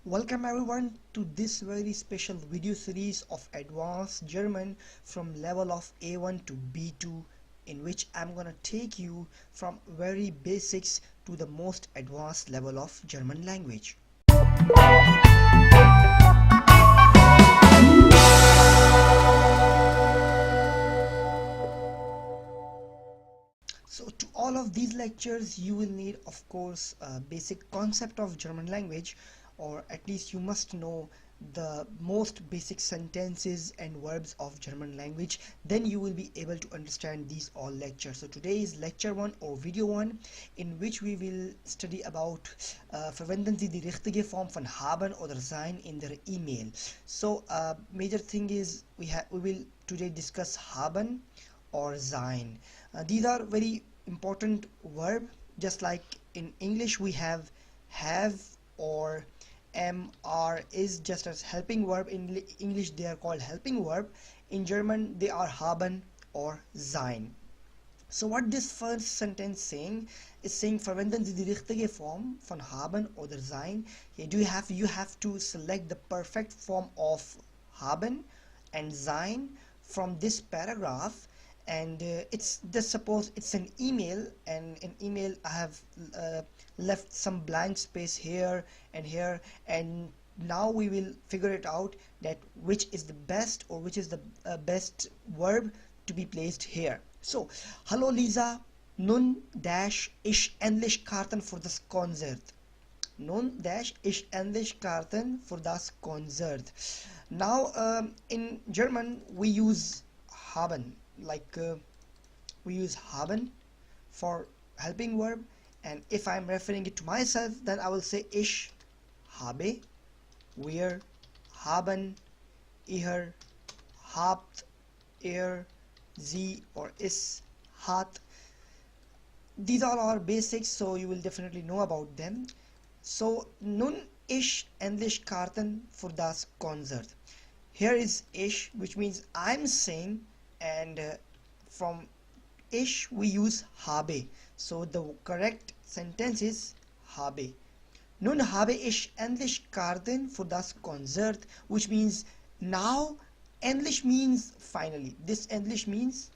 Welcome everyone to this very special video series of advanced German from level of A1 to B2, in which I'm gonna take you from very basics to the most advanced level of German language. So to all of these lectures you will need, of course, a basic concept of German language, or at least you must know the most basic sentences and verbs of German language. Then you will be able to understand these all lectures. So today is lecture 1 or video 1, in which we will study about verwenden Sie die richtige Form von haben oder sein in der E-Mail. So major thing is we will today discuss haben or sein. These are very important verb, just like in English we have or am, are, is, just as helping verb. In English they are called helping verb. In German they are haben or sein. So what this first sentence saying is saying verwenden Sie die richtige Form von haben oder sein. Here you have to select the perfect form of haben and sein from this paragraph. And it's just suppose it's an email, and in email I have left some blank space here and here, and now we will figure it out that which is the best, or which is the best verb to be placed here. So, hallo Lisa, nun dash ich endlich Karten für das Konzert. Nun dash ich endlich Karten für das Konzert. Now in German we use haben. Like we use haben for helping verb, and if I'm referring it to myself, then I will say ich habe, wir haben, ihr habt, er, sie, or es hat. These all are basics, so you will definitely know about them. So nun ich endlich Karten für das Konzert. Here is ich, which means I'm saying, and from ich we use habe. So the correct sentence is habe. Nun habe ich endlich Karten für das Konzert, which means now. Endlich means finally. This endlich means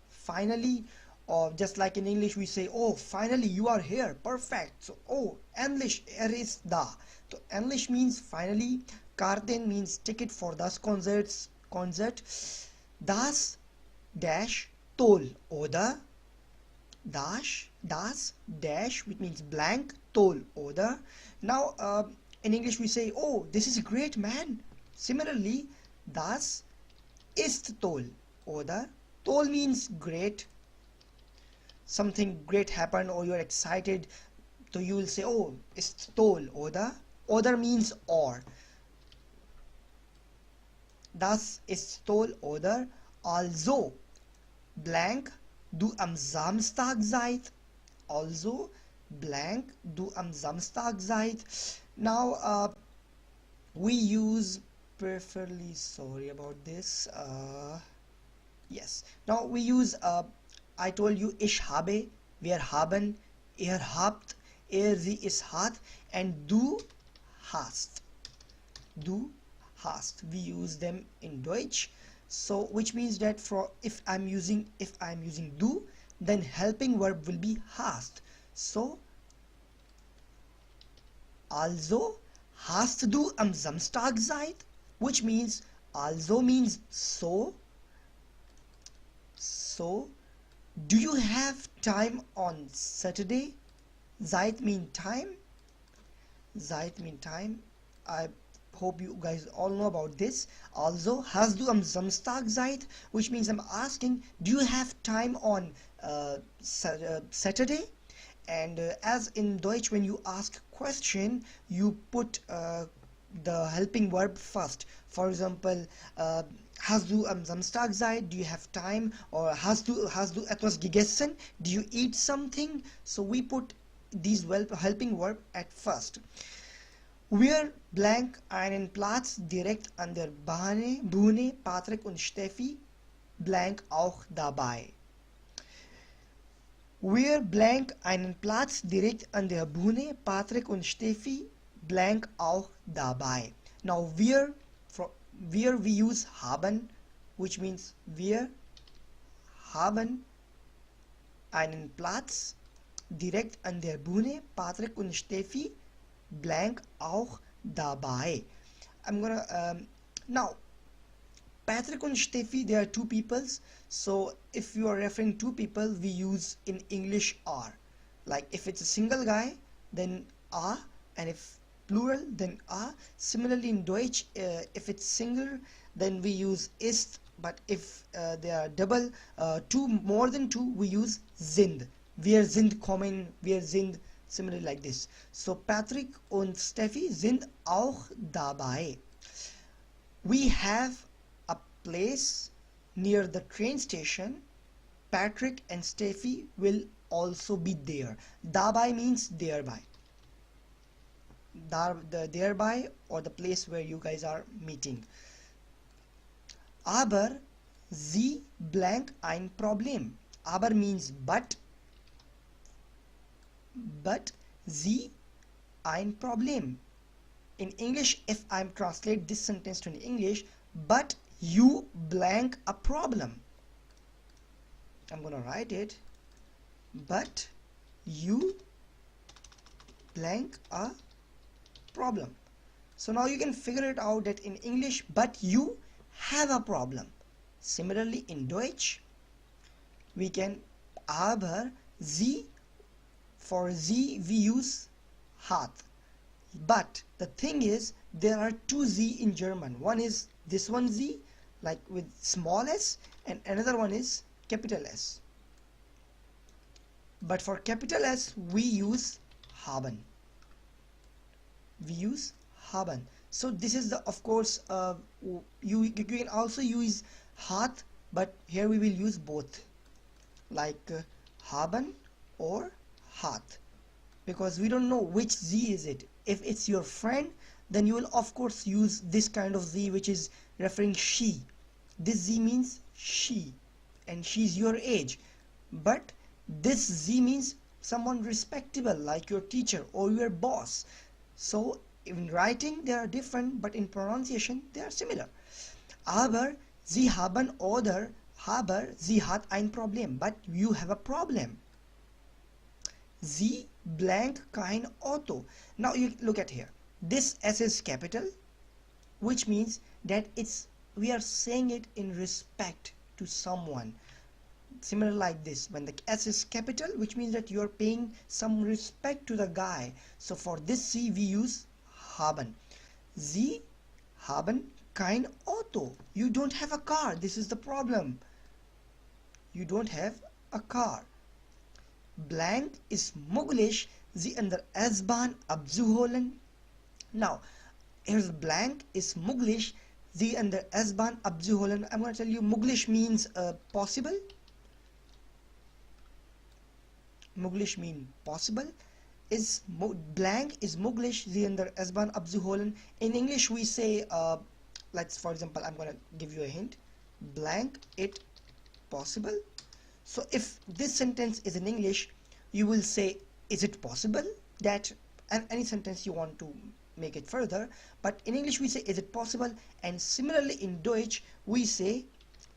finally, or just like in English we say, oh finally you are here, perfect. So oh endlich ist da. So endlich means finally. Karten means ticket for das concert. Das dash toll oder das dash, which means blank, toll oder. Now in English we say, oh this is great man. Similarly, das ist toll oder. Toll means great, something great happened or you're excited, so you will say, oh ist toll oder. Oder means or. Das ist toll oder. Also blank, du am Samstag seid. Also blank, du am Samstag seid. Now we use, preferably, sorry about this, yes, now we use I told you ich habe, wir haben, ihr habt, er, sie, es hat, and du hast. Du hast, we use them in Deutsch. So which means that for if I'm using du, then helping verb will be hast. So also hast du am Samstag Zeit, which means also means so. So do you have time on Saturday? Zeit mean time. Zeit mean time. I hope you guys all know about this. Also, hast du am Samstag Zeit, which means I'm asking, do you have time on Saturday? And as in Deutsch, when you ask question, you put the helping verb first. For example, hast du am Samstag Zeit? Do you have time? Or hast du etwas gegessen? Do you eat something? So we put these helping verb at first. Wir blank einen Platz direkt an der Bühne, Patrick und Steffi blank auch dabei. Wir blank einen Platz direkt an der Bühne, Patrick und Steffi blank auch dabei. Now wir we use haben, which means wir haben einen Platz direkt an der Bühne. Patrick und Steffi blank auch dabei. I'm gonna now Patrick and Steffi, they are two peoples, so if you are referring two people, we use in English are. Like if it's a single guy, then a, and if plural, then a. Similarly in Deutsch, if it's single, then we use ist, but if they are double, more than two, we use sind. Wir sind kommen, wir sind, similarly like this. So Patrick und Steffi sind auch dabei. We have a place near the train station. Patrick and Steffi will also be there. Dabei means thereby. The thereby, or the place where you guys are meeting. Aber sie blank ein Problem. Aber means but sie ein Problem. In English, if I'm translate this sentence to English, but you blank a problem. I'm gonna write it. But you blank a problem. So now you can figure it out that in English, but you have a problem. Similarly in Deutsch, we can aber sie, for sie we use hat. But the thing is, there are two z in German. One is this one z, like with small s, and another one is capital S. But for capital S, we use haben. We use haben. So this is the, of course, you can also use hat, but here we will use both, like haben or hat, because we don't know which z is it. If it's your friend, then you will of course use this kind of z, which is referring she. This z means she, and she's your age. But this z means someone respectable, like your teacher or your boss. So in writing they are different, but in pronunciation they are similar. Aber sie haben, oder aber sie hat ein Problem, but you have a problem. Sie blank kein Auto. Now you look at here. This S is capital, which means that we are saying it in respect to someone. Similar like this, when the S is capital, which means that you are paying some respect to the guy. So for this C we use haben. Sie haben kein Auto. You don't have a car. This is the problem. You don't have a car. Blank ist möglich, sie an der S-Bahn abzuholen. Now, here's blank ist möglich, sie an der S-Bahn abzuholen. I'm going to tell you, möglich means possible. Möglich means possible. Blank is möglich, sie an der S-Bahn abzuholen. In English we say, for example, I'm going to give you a hint. Blank it possible. So if this sentence is in English, you will say, is it possible that, and any sentence you want to make it further, but in English we say, is it possible? And similarly in Deutsch we say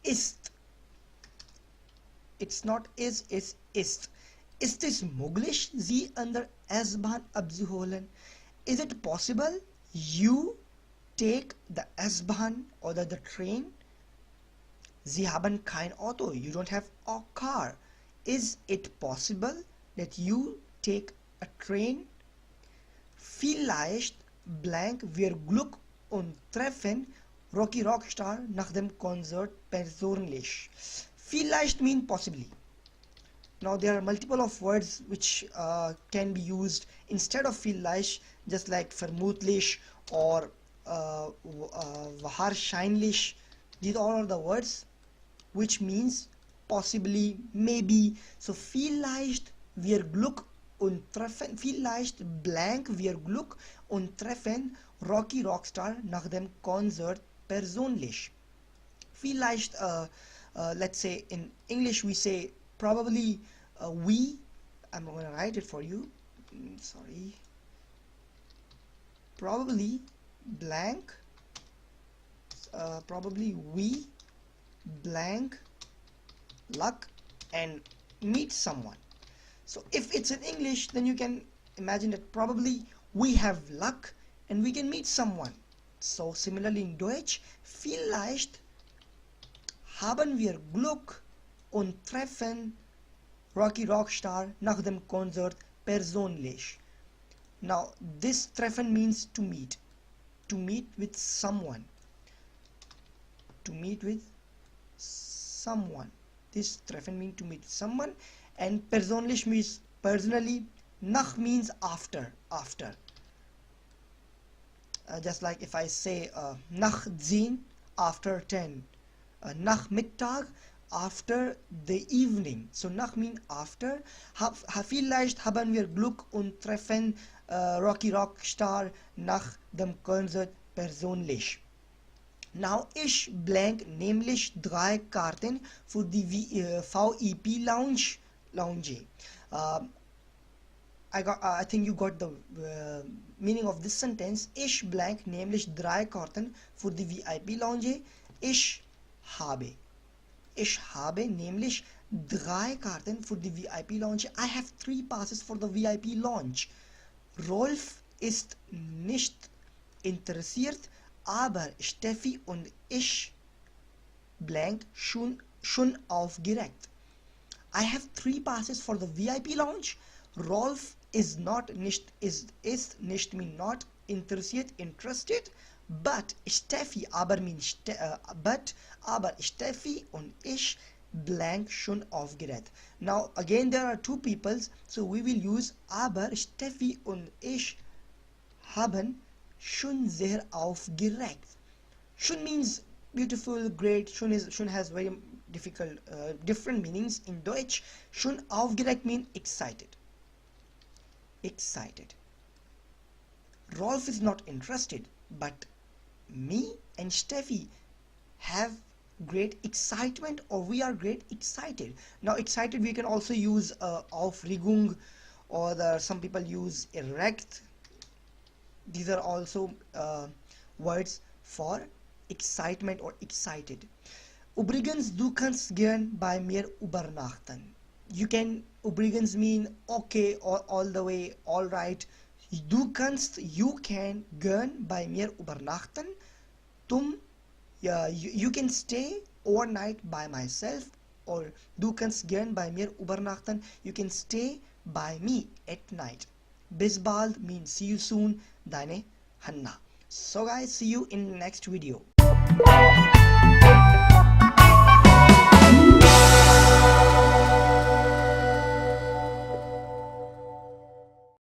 ist. It's not is, it's ist. Ist es möglich, Sie an der S-Bahn abzuholen? Is it possible you take the S-Bahn or the train? Sie haben kein Auto. You don't have a car. Is it possible that you take a train? Vielleicht blank wir Glück und treffen Rocky Rockstar nach dem Konzert persönlich. Vielleicht mean possibly. Now there are multiple of words which can be used instead of vielleicht, just like vermutlich or wahrscheinlich. These all are the words which means possibly, maybe. So vielleicht wir Glück und treffen, vielleicht blank wir Glück und treffen Rocky Rockstar nach dem Konzert persönlich. Vielleicht, let's say in English we say probably I'm going to write it for you. Sorry. probably blank, probably we blank luck and meet someone. So if it's in English, then you can imagine that probably we have luck and we can meet someone. So similarly in Deutsch, vielleicht haben wir Glück und treffen Rocky Rockstar nach dem Konzert persönlich. Now this treffen means to meet with someone, to meet with someone. This treffen means to meet someone, and persönlich means personally. Nach means after. Just like if I say nach 10, after 10, nach Mittag, after the evening. So nach means after. Vielleicht haben wir Glück und treffen Rocky Rockstar nach dem Konzert persönlich. Now ich blank nämlich 3 Karten für die VIP Lounge. I think you got the meaning of this sentence. Ich blank nämlich 3 Karten für die VIP Lounge. Ich habe nämlich 3 Karten für die VIP Lounge. I have 3 passes for the VIP Lounge. Rolf ist nicht interessiert, aber Steffi und ich blank schon aufgeregt. I have 3 passes for the VIP Lounge. Rolf is nicht mean not interessiert, interested, but Steffi aber Steffi und ich blank schon aufgeregt. Now again there are 2 peoples, so we will use aber Steffi und ich haben schon sehr aufgeregt. Schon means beautiful, great. Schon has very different meanings in Deutsch. Schon aufgeregt means excited. Rolf is not interested, but me and Steffi have great excitement, or we are great excited. Now excited we can also use Aufregung, or some people use erregt. These are also words for excitement or excited. Übrigens, du kannst gern bei mir übernachten. Übrigens mean okay, or all the way, all right. You can gern bei mir übernachten. You can stay overnight by myself, or du kannst gern bei mir übernachten. You can stay by me at night. Bis bald means see you soon. Deine Hanna. So guys, see you in the next video.